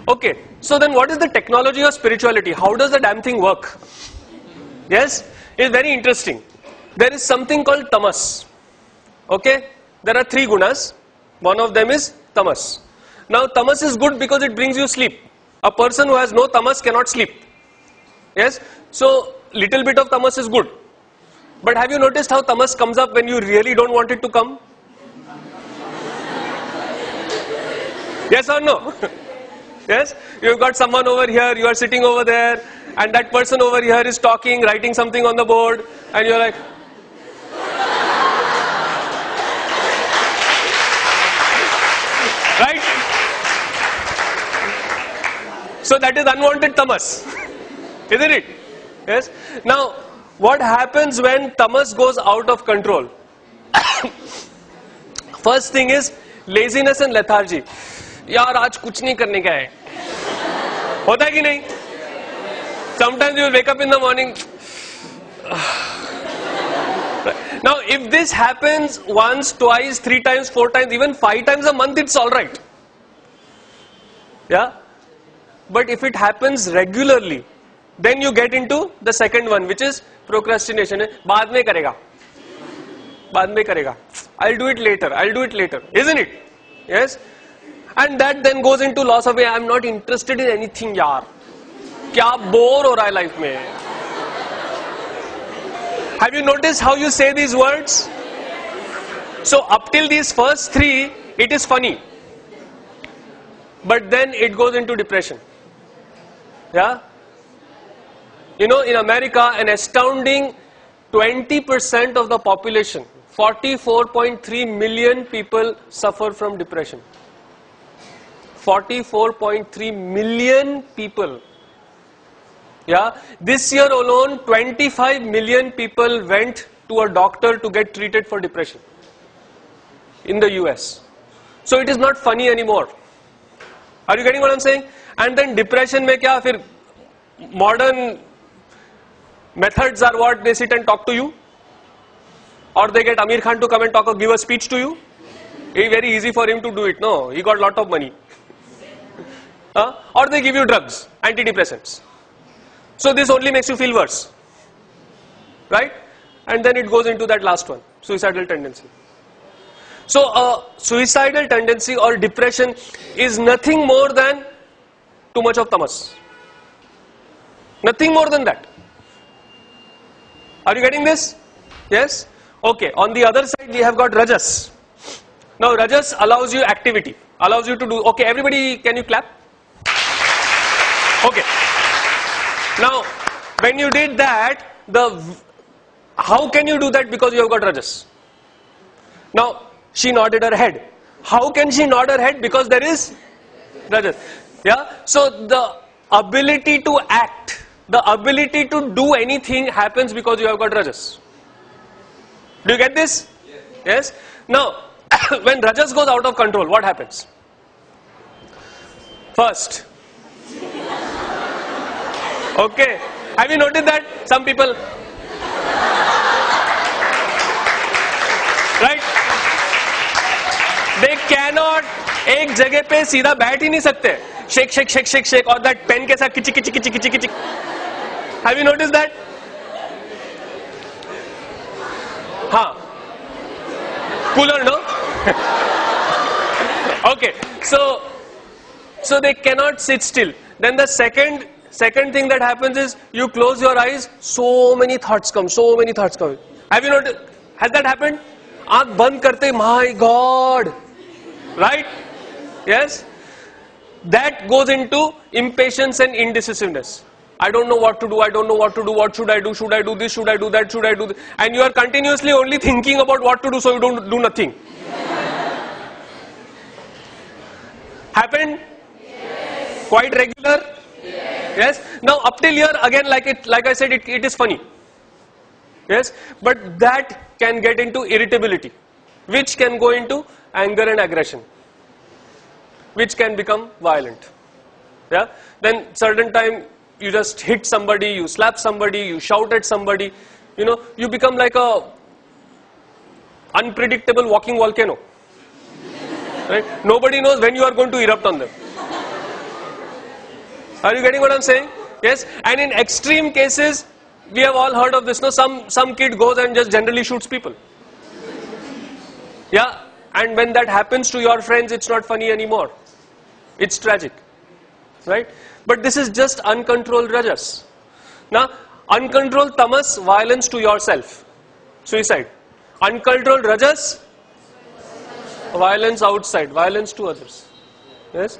Okay, so then what is the technology of spirituality? How does the damn thing work? Yes, it's very interesting. There is something called tamas. Okay, there are 3 gunas. One of them is tamas. Now tamas is good because it brings you sleep. A person who has no tamas cannot sleep. Yes, so little bit of tamas is good. But have you noticed how tamas comes up when you really don't want it to come? Yes or no? Yes, you've got someone over here, you are sitting over there, and that person over here is talking, writing something on the board, and you're like, right? So that is unwanted tamas, isn't it? Yes. Now, what happens when tamas goes out of control? First thing is laziness and lethargy. यार आज कुछ नहीं करने का है, होता है कि नहीं? Sometimes you will wake up in the morning. Now, if this happens once, twice, 3 times, 4 times, even 5 times a month, it's all right. Yeah. But if it happens regularly, then you get into the second one, which is procrastination. बाद में करेगा, बाद में करेगा. I'll do it later. I'll do it later. Isn't it? Yes. And that then goes into loss of way. I'm not interested in anything, यार. क्या bore हो रहा है life में? Have you noticed how you say these words? So up till these first 3, it is funny. But then it goes into depression. Yeah? You know, in America, an astounding 20% of the population, 44.3 million people suffer from depression. 44.3 million people. Yeah, this year alone 25 million people went to a doctor to get treated for depression in the US. So it is not funny anymore. Are you getting what I'm saying? And then depression mein kya, fir modern methods are what? They sit and talk to you, or they get Amir Khan to come and talk or give a speech to you. It's very easy for him to do it. No, he got lot of money. Or they give you drugs, antidepressants. So this only makes you feel worse, right? And then it goes into that last one, suicidal tendency. So a suicidal tendency or depression is nothing more than too much of tamas. Nothing more than that. Are you getting this? Yes? Okay, on the other side we have got rajas. Now rajas allows you activity, allows you to do, okay, everybody can you clap? Okay. Now, when you did that, how can you do that? Because you have got rajas. Now, she nodded her head. How can she nod her head? Because there is rajas. Yeah. So the ability to act, the ability to do anything happens because you have got rajas. Do you get this? Yes. Now, when rajas goes out of control, what happens? First. Okay, have you noticed that some people, right? They cannot एक जगह पे सीधा बैठ ही नहीं सकते. Shake, shake, shake, shake, shake, और that pen के साथ किची किची किची किची किची. Have you noticed that? हाँ. Cooler, no? Okay, so they cannot sit still. Then the second thing that happens is you close your eyes, so many thoughts come. Have you noticed? Has that happened? Aankh band karte, my God, right? Yes. That goes into impatience and indecisiveness. I don't know what to do. What should I do? Should I do this? Should I do that? Should I do this? And you are continuously only thinking about what to do, so you don't do nothing. Happened? Yes. Quite regular? Yes. Now up till here again, like I said, it is funny. Yes. But that can get into irritability, which can go into anger and aggression, which can become violent. Yeah. Then certain time you just hit somebody, you slap somebody, you shout at somebody. You know, you become like a unpredictable walking volcano. Right? Nobody knows when you are going to erupt on them. Are you getting what I'm saying? Yes. And in extreme cases, we have all heard of this. No, some kid goes and just generally shoots people. Yeah. And when that happens to your friends, it's not funny anymore. It's tragic, right? But this is just uncontrolled rajas. Now, uncontrolled tamas, violence to yourself, suicide. Uncontrolled rajas, violence outside, violence to others. Yes.